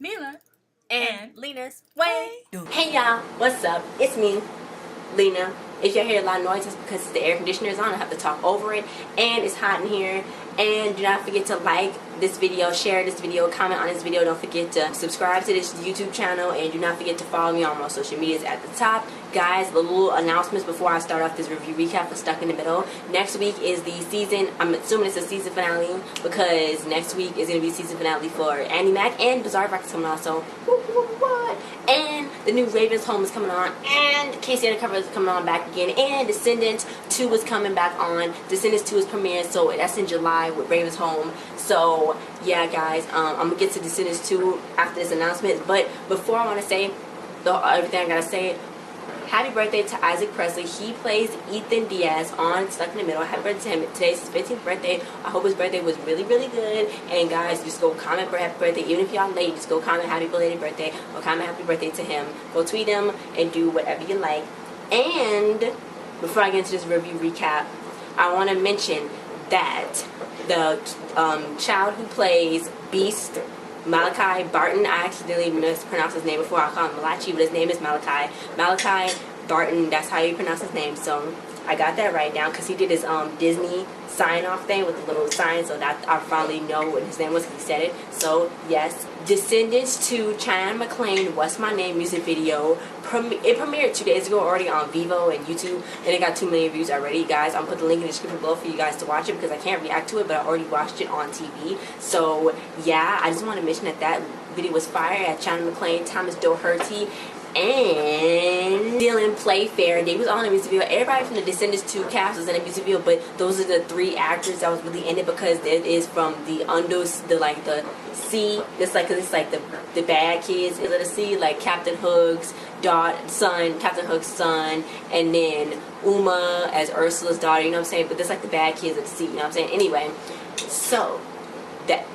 Mila, and Lena's way. Hey y'all, what's up? It's me, Lena. If you hear a lot of noise, it's because the air conditioner is on. I have to talk over it, and it's hot in here. And do not forget to like this video, share this video, comment on this video. Don't forget to subscribe to this YouTube channel, and do not forget to follow me on my social medias at the top. Guys, the little announcements before I start off this review recap for Stuck in the Middle. Next week is the season, I'm assuming it's a season finale, because next week is going to be season finale for Annie Mac, and Bizarre Bracket's coming on, so what? And the new Raven's Home is coming on, and Casey Undercover is coming on back again, and Descendants 2 is coming back on. Descendants 2 is premiering, so that's in July with Raven's Home. So yeah guys, I'm gonna get to Descendants 2 after this announcement, but before I want to say everything I gotta say, happy birthday to Isaac Presley. He plays Ethan Diaz on Stuck in the Middle. Happy birthday to him. Today's his 15th birthday. I hope his birthday was really, really good. And guys, just go comment for happy birthday. Even if y'all late, just go comment happy belated birthday or comment happy birthday to him. Go tweet him and do whatever you like. And before I get into this review recap, I want to mention that the child who plays Beast, Malachi Barton, I accidentally mispronounced his name before. I call him Malachi, but his name is Malachi. Malachi Barton, that's how you pronounce his name. So I got that right down because he did his Disney sign-off thing with the little sign, so that I finally know what his name was because he said it. So yes, Descendants 2 China Anne Mcclain What's My Name music video. It premiered 2 days ago already on Vivo and YouTube, and it got 2 million views already. Guys, I'm gonna put the link in the description below for you guys to watch it because I can't react to it, but I already watched it on TV. So yeah, I just want to mention that video was fire. At China Mcclain, Thomas Doherty, and Dylan Playfair. They was on the music video. Everybody from the Descendants 2 cast was in the music video, but those are the 3 actors that was really in it because it is from the sea. It's like the bad kids is the sea, like Captain Hook's son, Captain Hook's son, and then Uma as Ursula's daughter. You know what I'm saying? But it's like the bad kids of the sea. You know what I'm saying? Anyway, so that.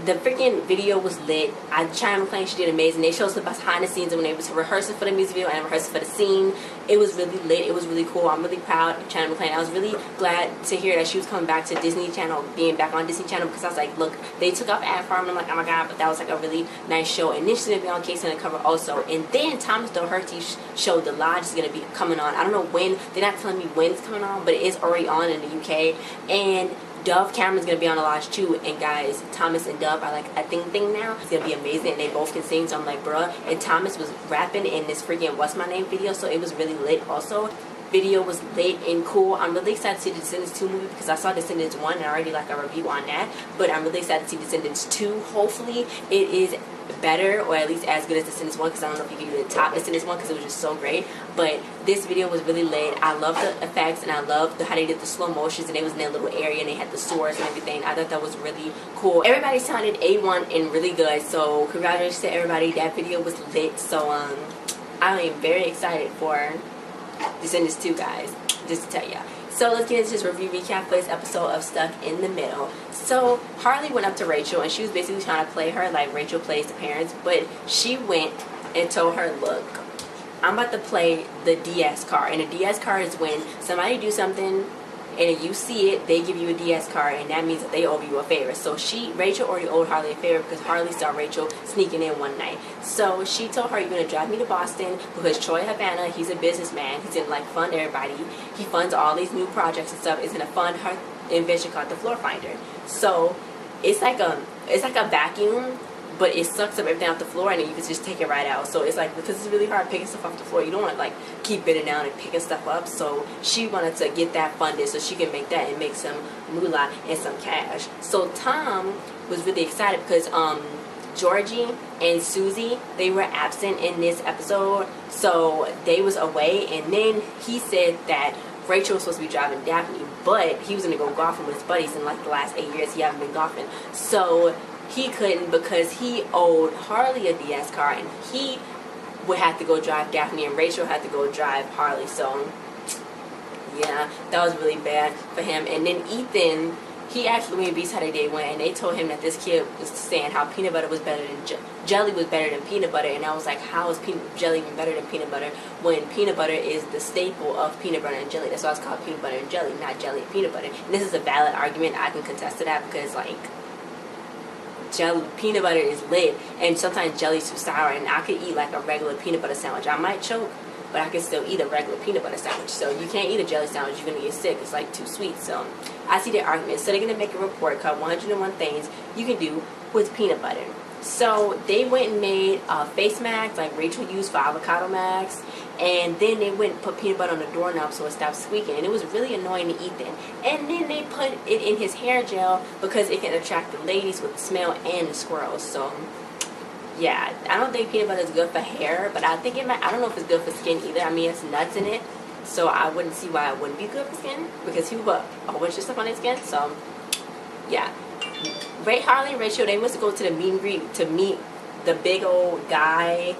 The freaking video was lit. China Mcclain, she did amazing. They showed us the behind the scenes when they was rehearsing for the music video and rehearsing for the scene. It was really lit. It was really cool. I'm really proud of China Mcclain. I was really glad to hear that she was coming back to Disney Channel, being back on Disney Channel, because I was like, look, they took off Ad Farm, and I'm like, oh my god, but that was like a really nice show. And then she's gonna be on Casey Undercover also. And then Thomas Doherty's show, The Lodge, is gonna be coming on. I don't know when. They're not telling me when it's coming on, but it is already on in the UK. And Dove Cameron's gonna be on The Lodge too, and guys, Thomas and Dove are like a thing now. It's gonna be amazing, and they both can sing, so I'm like, bruh. And Thomas was rapping in this freaking What's My Name video, so it was really lit also. Video was lit and cool. I'm really excited to see the Descendants 2 movie because I saw Descendants 1 and I already like a review on that, but I'm really excited to see Descendants 2. Hopefully it is better, or at least as good as Descendants 1, because I don't know if you can do the top Descendants 1 because it was just so great. But this video was really lit. I love the effects, and I love how they did the slow motions, and they was in that little area and they had the swords and everything. I thought that was really cool. Everybody sounded A1 and really good, so congratulations to everybody. That video was lit. So I am very excited for Descendants 2, guys, just to tell ya. So let's get into this review recap for this episode of Stuck in the Middle. So Harley went up to Rachel, and she was basically trying to play her like Rachel plays the parents, but she went and told her, look, I'm about to play the DS card. And the DS card is when somebody do something and you see it, they give you a DS card, and that means that they owe you a favor. So Rachel already owed Harley a favor because Harley saw Rachel sneaking in one night. So she told her, you're going to drive me to Boston because Troy Havana, he's a businessman. He's going to like fund everybody. He funds all these new projects and stuff. He's going to fund her invention called the Floor Finder. So it's like a vacuum, but it sucks up everything off the floor, and then you can just take it right out. So it's like, because it's really hard picking stuff off the floor, you don't want to like keep bending down and picking stuff up. So she wanted to get that funded so she can make that and make some moolah and some cash. So Tom was really excited because Georgie and Susie, they were absent in this episode, so they was away. And then he said that Rachel was supposed to be driving Daphne, but he was going to go golfing with his buddies. In like the last 8 years he haven't been golfing, so he couldn't because he owed Harley a DS car, and he would have to go drive Daphne, and Rachel had to go drive Harley. So yeah, that was really bad for him. And then Ethan, he actually went and beat how they went, and they told him that this kid was saying how peanut butter was better than jelly was better than peanut butter. And I was like, how is jelly even better than peanut butter when peanut butter is the staple of peanut butter and jelly? That's why it's called peanut butter and jelly, not jelly and peanut butter. And this is a valid argument. I can contest to that because like peanut butter is lit, and sometimes jelly's too sour, and I could eat like a regular peanut butter sandwich. I might choke, but I can still eat a regular peanut butter sandwich. So you can't eat a jelly sandwich, you're going to get sick. It's like too sweet. So I see their argument. So they're going to make a report called 101 Things You Can Do with Peanut Butter. So they went and made face masks, like Rachel used for avocado masks. And then they went and put peanut butter on the doorknob so it stopped squeaking. And it was really annoying to Ethan. And then they put it in his hair gel because it can attract the ladies with the smell and the squirrels. So yeah, I don't think peanut butter is good for hair, but I think it might. I don't know if it's good for skin either. I mean, it's nuts in it, so I wouldn't see why it wouldn't be good for skin, because people put a whole bunch of stuff on their skin. So yeah, Harley and Rachel, they must go to the meet and greet to meet the big old guy,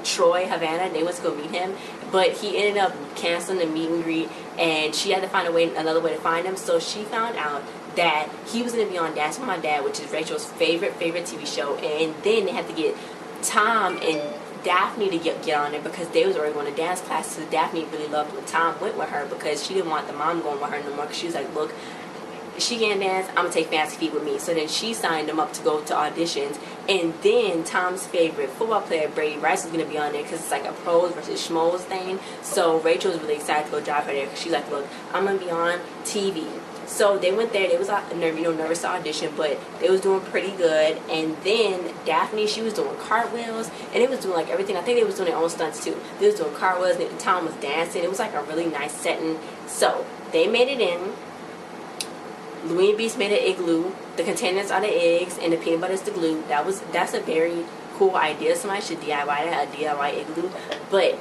Troy Havana. They went to go meet him, but he ended up canceling the meet and greet, and she had to find another way to find him. So she found out that he was going to be on Dancing with My Dad, which is Rachel's favorite TV show, and then they had to get Tom and Daphne to get on it because they was already going to dance class. So Daphne really loved when Tom went with her because she didn't want the mom going with her no more, because she was like, look, she can't dance, I'm going to take Fancy Feet with me. So then she signed him up to go to auditions, and then Tom's favorite football player, Brady Rice, was going to be on there because it's like a pros versus schmoes thing. So Rachel was really excited to go drive her there because she's like, look, I'm going to be on TV. So they went there. They was nervous to audition, but they was doing pretty good. And then Daphne, she was doing cartwheels, and they was doing like everything. I think they was doing their own stunts too. They was doing cartwheels, and Tom was dancing. It was like a really nice setting. So they made it in. Louie and Beast made an igloo. The containers are the eggs, and the peanut butter is the glue. That's a very cool idea. Somebody should DIY that, a DIY igloo. But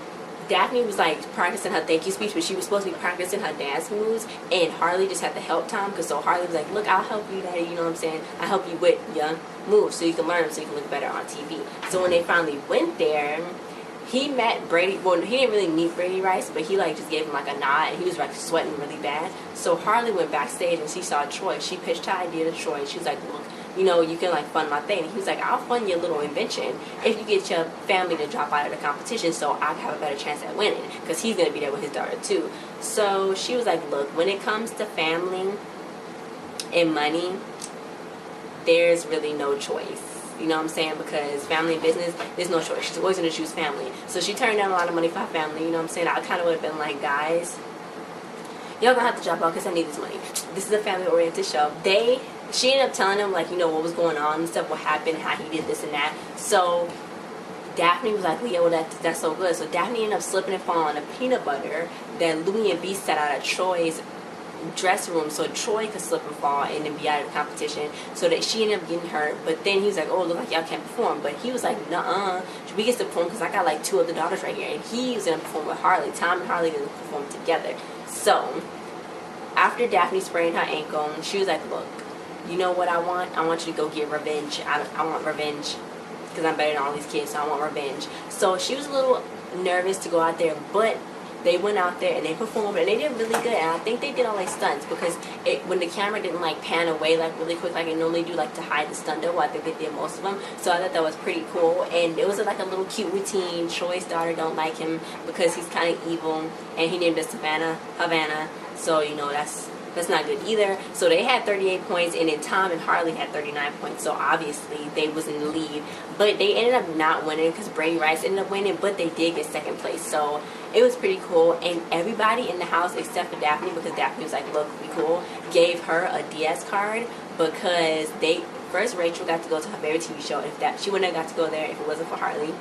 Daphne was like practicing her thank you speech, but she was supposed to be practicing her dance moves, and Harley just had to help Tom, because so Harley was like, look, I'll help you, Daddy, you know what I'm saying? I help you with your moves so you can learn them, so you can look better on TV. So when they finally went there, he met Brady. Well, he didn't really meet Brady Rice, but he like just gave him like a nod, and he was like sweating really bad. So Harley went backstage and she saw Troy. She pitched her idea to Troy. She was like, look, you know, you can like fund my thing. And he was like, I'll fund your little invention if you get your family to drop out of the competition so I can have a better chance at winning, because he's going to be there with his daughter too. So she was like, look, when it comes to family and money, there's really no choice. You know what I'm saying? Because family and business, there's no choice. She's always going to choose family. So she turned down a lot of money for her family. You know what I'm saying? I kind of would have been like, guys, y'all going to have to drop out because I need this money. This is a family-oriented show. She ended up telling him, like, you know, what was going on and stuff, what happened, how he did this and that. So Daphne was like, Leo, that's so good. So Daphne ended up slipping and falling on the peanut butter that Louie and Beast set out of Troy's dressing room so Troy could slip and fall and then be out of the competition, so that she ended up getting hurt. But then he was like, oh, look like y'all can't perform. But he was like, nuh-uh, we get to perform because I got like 2 other daughters right here, and he was going to perform with Harley. Tom and Harley didn't perform together. So after Daphne sprained her ankle, she was like, look, you know what I want? I want you to go get revenge. I want revenge because I'm better than all these kids, so I want revenge. So she was a little nervous to go out there, but they went out there and they performed, and they did really good. And I think they did all like stunts, because when the camera didn't like pan away like really quick like it normally do, like to hide the stunt double, I think they did most of them. So I thought that was pretty cool. And it was like a little cute routine. Troy's daughter don't like him because he's kind of evil, and he named us Havana. So you know that's not good either. So they had 38 points, and then Tom and Harley had 39 points. So obviously they was in the lead, but they ended up not winning because Brady Rice ended up winning, but they did get second place. So it was pretty cool. And everybody in the house except for Daphne, because Daphne was like, look, we cool, gave her a DS card, because first Rachel got to go to her favorite TV show. If that she wouldn't have got to go there if it wasn't for Harley.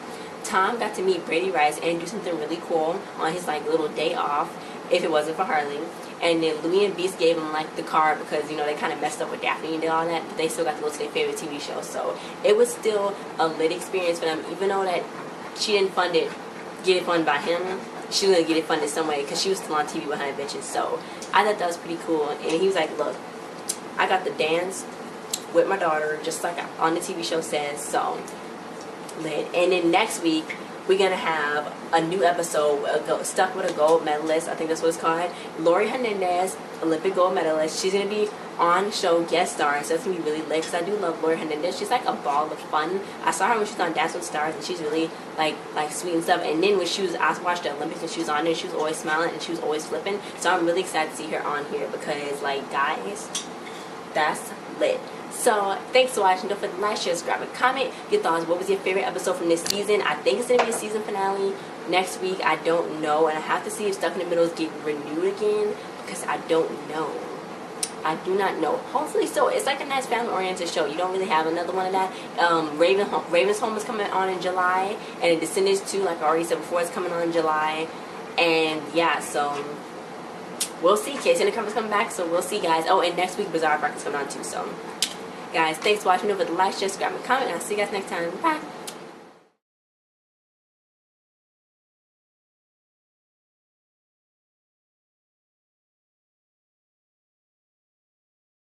Tom got to meet Brady Rice and do something really cool on his like little day off if it wasn't for Harley. And then Louie and Beast gave him like the card because, you know, they kind of messed up with Daphne and did all that, but they still got to go to their favorite TV show. So it was still a lit experience for them, even though that she didn't get it funded by him. She was going to get it funded some way because she was still on TV with her inventions. So I thought that was pretty cool. And he was like, look, I got to dance with my daughter just like on the TV show says. So lit. And then next week we're going to have a new episode, Stuck with a Gold Medalist. I think that's what it's called. Laurie Hernandez, Olympic gold medalist. She's going to be on the show guest star. So that's going to be really lit because I do love Laurie Hernandez. She's like a ball of fun. I saw her when she was on Dance with Stars, and she's really like sweet and stuff. And then when I watched the Olympics and she was on there, she was always smiling and she was always flipping. So I'm really excited to see her on here because, like, guys, that's lit. So thanks for watching. Don't forget to like, share, subscribe, and comment your thoughts. What was your favorite episode from this season? I think it's gonna be a season finale next week. I don't know, and I have to see if Stuck in the Middle is getting renewed again because I don't know. I do not know. Hopefully so. It's like a nice family-oriented show. You don't really have another one of that. Raven's Home is coming on in July, and Descendants 2, like I already said before, is coming on in July. And yeah, so we'll see. Case Undercover is coming back, so we'll see, guys. Oh, and next week Bizarre Park is coming on too. So, guys, thanks for watching. Don't forget to like, share, subscribe, and comment. And I'll see you guys next time. Bye.